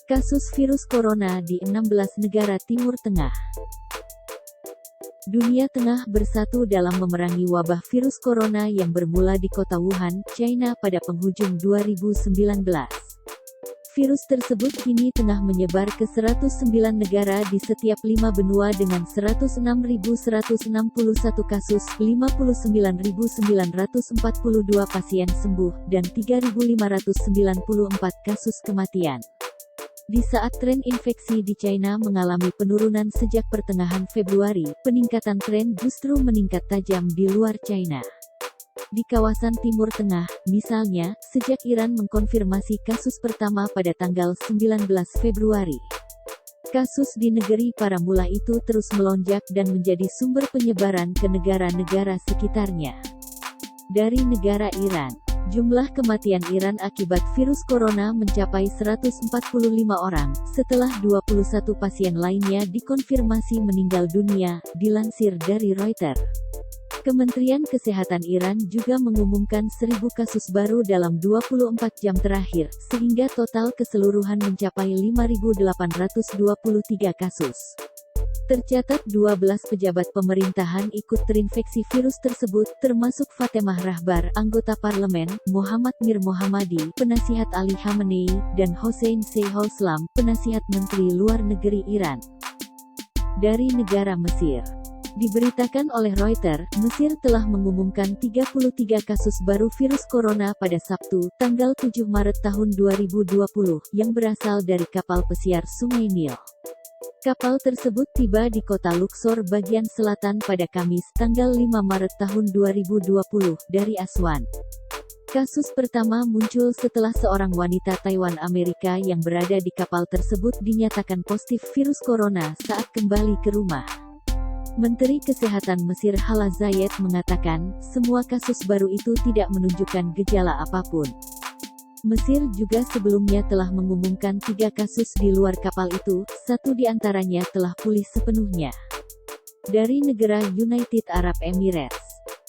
Kasus virus corona di 16 negara Timur Tengah. Dunia tengah bersatu dalam memerangi wabah virus corona yang bermula di kota Wuhan, China pada penghujung 2019. Virus tersebut kini tengah menyebar ke 109 negara di setiap 5 benua dengan 106.161 kasus, 59.942 pasien sembuh, dan 3.594 kasus kematian. Di saat tren infeksi di China mengalami penurunan sejak pertengahan Februari, peningkatan tren justru meningkat tajam di luar China. Di kawasan Timur Tengah, misalnya, sejak Iran mengkonfirmasi kasus pertama pada tanggal 19 Februari. Kasus di negeri para mula itu terus melonjak dan menjadi sumber penyebaran ke negara-negara sekitarnya. Dari negara Iran, jumlah kematian Iran akibat virus corona mencapai 145 orang, setelah 21 pasien lainnya dikonfirmasi meninggal dunia, dilansir dari Reuters. Kementerian Kesehatan Iran juga mengumumkan 1.000 kasus baru dalam 24 jam terakhir, sehingga total keseluruhan mencapai 5.823 kasus. Tercatat 12 pejabat pemerintahan ikut terinfeksi virus tersebut, termasuk Fatemah Rahbar, anggota parlemen, Muhammad Mir Mohammadi, penasihat Ali Khamenei, dan Hossein Seyhouslam, penasihat Menteri Luar Negeri Iran. Dari negara Mesir, diberitakan oleh Reuters, Mesir telah mengumumkan 33 kasus baru virus corona pada Sabtu, tanggal 7 Maret tahun 2020, yang berasal dari kapal pesiar Sungai Nil. Kapal tersebut tiba di kota Luxor bagian selatan pada Kamis, tanggal 5 Maret tahun 2020, dari Aswan. Kasus pertama muncul setelah seorang wanita Taiwan Amerika yang berada di kapal tersebut dinyatakan positif virus corona saat kembali ke rumah. Menteri Kesehatan Mesir Hala Zayed mengatakan, semua kasus baru itu tidak menunjukkan gejala apapun. Mesir juga sebelumnya telah mengumumkan 3 kasus di luar kapal itu, 1 diantaranya telah pulih sepenuhnya. Dari negara United Arab Emirates,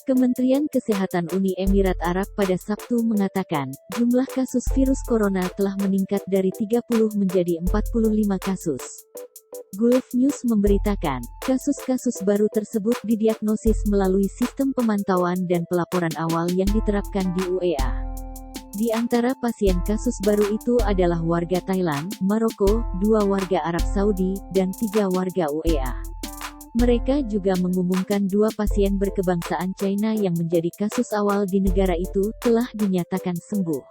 Kementerian Kesehatan Uni Emirat Arab pada Sabtu mengatakan, jumlah kasus virus corona telah meningkat dari 30 menjadi 45 kasus. Gulf News memberitakan, kasus-kasus baru tersebut didiagnosis melalui sistem pemantauan dan pelaporan awal yang diterapkan di UEA. Di antara pasien kasus baru itu adalah warga Thailand, Maroko, 2 warga Arab Saudi, dan 3 warga UEA. Mereka juga mengumumkan 2 pasien berkebangsaan China yang menjadi kasus awal di negara itu, telah dinyatakan sembuh.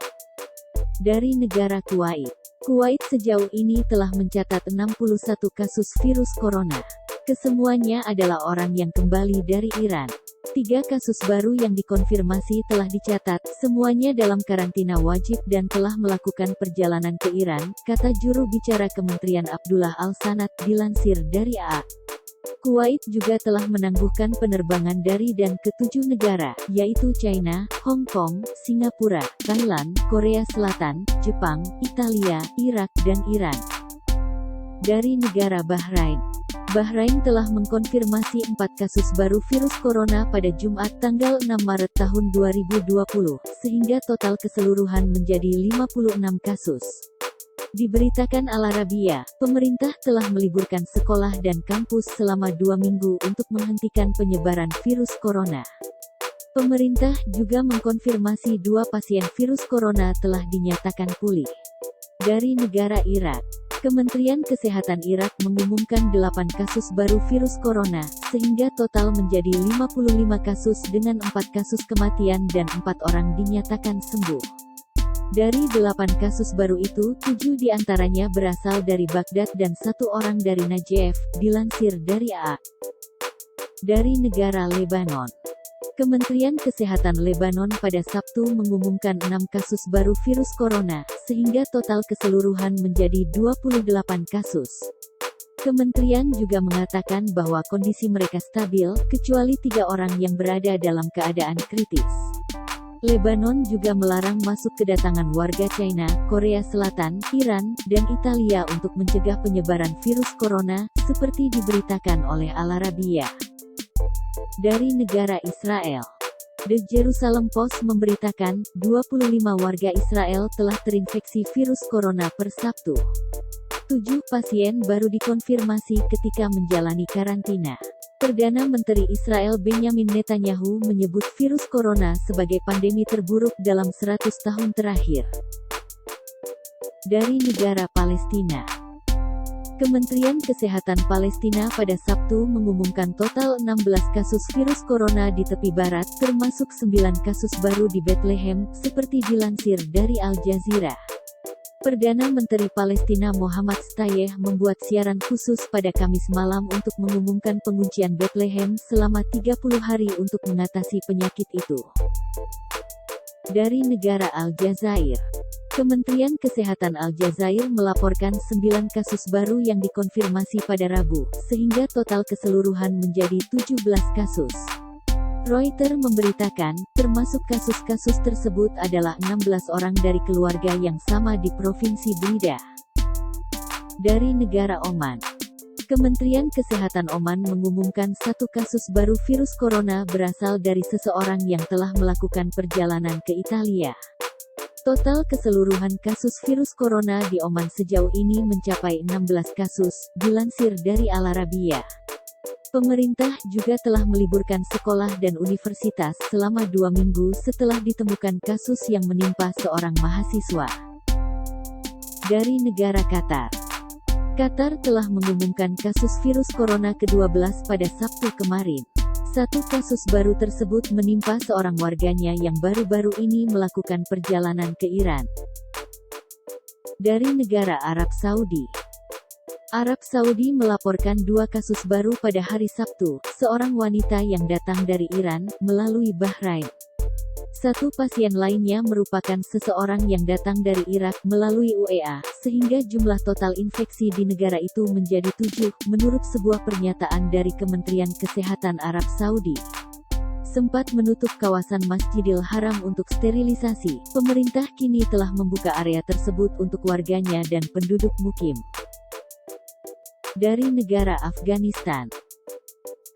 Dari negara Kuwait, Kuwait sejauh ini telah mencatat 61 kasus virus corona. Kesemuanya adalah orang yang kembali dari Iran. 3 kasus baru yang dikonfirmasi telah dicatat, semuanya dalam karantina wajib dan telah melakukan perjalanan ke Iran, kata juru bicara Kementerian Abdullah Al-Sanad, dilansir dari AA. Kuwait juga telah menangguhkan penerbangan dari dan ke 7 negara, yaitu China, Hong Kong, Singapura, Thailand, Korea Selatan, Jepang, Italia, Irak, dan Iran. Dari negara Bahrain, Bahrain telah mengkonfirmasi 4 kasus baru virus corona pada Jumat tanggal 6 Maret tahun 2020, sehingga total keseluruhan menjadi 56 kasus. Diberitakan Al Arabiya, pemerintah telah meliburkan sekolah dan kampus selama 2 minggu untuk menghentikan penyebaran virus corona. Pemerintah juga mengkonfirmasi 2 pasien virus corona telah dinyatakan pulih. Dari negara Irak, Kementerian Kesehatan Irak mengumumkan 8 kasus baru virus corona, sehingga total menjadi 55 kasus dengan 4 kasus kematian dan 4 orang dinyatakan sembuh. Dari 8 kasus baru itu, 7 diantaranya berasal dari Baghdad dan 1 orang dari Najaf, dilansir dari AA. Dari negara Lebanon, Kementerian Kesehatan Lebanon pada Sabtu mengumumkan 6 kasus baru virus corona, sehingga total keseluruhan menjadi 28 kasus. Kementerian juga mengatakan bahwa kondisi mereka stabil, kecuali 3 orang yang berada dalam keadaan kritis. Lebanon juga melarang masuk kedatangan warga China, Korea Selatan, Iran, dan Italia untuk mencegah penyebaran virus corona, seperti diberitakan oleh Al Arabiya. Dari negara Israel, The Jerusalem Post memberitakan, 25 warga Israel telah terinfeksi virus corona per Sabtu. 7 pasien baru dikonfirmasi ketika menjalani karantina. Perdana Menteri Israel Benyamin Netanyahu menyebut virus corona sebagai pandemi terburuk dalam 100 tahun terakhir. Dari negara Palestina, Kementerian Kesehatan Palestina pada Sabtu mengumumkan total 16 kasus virus corona di tepi barat, termasuk 9 kasus baru di Bethlehem, seperti dilansir dari Al Jazeera. Perdana Menteri Palestina Muhammad Shtayyeh membuat siaran khusus pada Kamis malam untuk mengumumkan penguncian Bethlehem selama 30 hari untuk mengatasi penyakit itu. Dari negara Aljazair, Kementerian Kesehatan Aljazair melaporkan 9 kasus baru yang dikonfirmasi pada Rabu, sehingga total keseluruhan menjadi 17 kasus. Reuters memberitakan, termasuk kasus-kasus tersebut adalah 16 orang dari keluarga yang sama di Provinsi Blida. Dari negara Oman, Kementerian Kesehatan Oman mengumumkan 1 kasus baru virus corona berasal dari seseorang yang telah melakukan perjalanan ke Italia. Total keseluruhan kasus virus corona di Oman sejauh ini mencapai 16 kasus, dilansir dari Al Arabiya. Pemerintah juga telah meliburkan sekolah dan universitas selama 2 minggu setelah ditemukan kasus yang menimpa seorang mahasiswa. Dari negara Qatar, Qatar telah mengumumkan kasus virus corona ke-12 pada Sabtu kemarin. 1 kasus baru tersebut menimpa seorang warganya yang baru-baru ini melakukan perjalanan ke Iran. Dari negara Arab Saudi, Arab Saudi melaporkan 2 kasus baru pada hari Sabtu, seorang wanita yang datang dari Iran, melalui Bahrain. 1 pasien lainnya merupakan seseorang yang datang dari Irak, melalui UEA, sehingga jumlah total infeksi di negara itu menjadi 7, menurut sebuah pernyataan dari Kementerian Kesehatan Arab Saudi. Sempat menutup kawasan Masjidil Haram untuk sterilisasi, pemerintah kini telah membuka area tersebut untuk warganya dan penduduk mukim. Dari negara Afghanistan,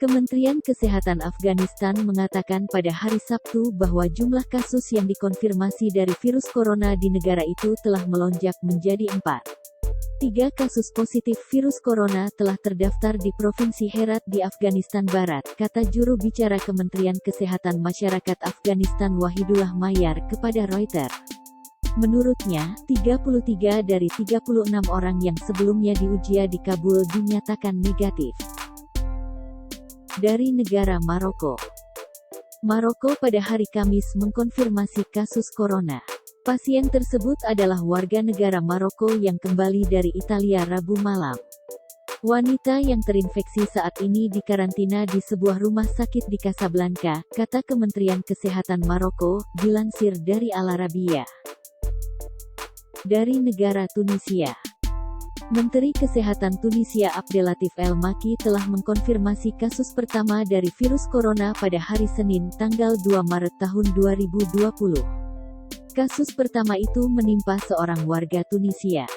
Kementerian Kesehatan Afghanistan mengatakan pada hari Sabtu bahwa jumlah kasus yang dikonfirmasi dari virus corona di negara itu telah melonjak menjadi 4. 3 kasus positif virus corona telah terdaftar di Provinsi Herat di Afghanistan Barat, kata juru bicara Kementerian Kesehatan Masyarakat Afghanistan Wahidullah Mayar kepada Reuters. Menurutnya, 33 dari 36 orang yang sebelumnya diuji di Kabul dinyatakan negatif. Dari negara Maroko, Maroko pada hari Kamis mengkonfirmasi kasus corona. Pasien tersebut adalah warga negara Maroko yang kembali dari Italia Rabu malam. Wanita yang terinfeksi saat ini dikarantina di sebuah rumah sakit di Casablanca, kata Kementerian Kesehatan Maroko, dilansir dari Al Arabiya. Dari negara Tunisia, Menteri Kesehatan Tunisia Abdelatif El Maki telah mengkonfirmasi kasus pertama dari virus corona pada hari Senin, tanggal 2 Maret tahun 2020. Kasus pertama itu menimpa seorang warga Tunisia.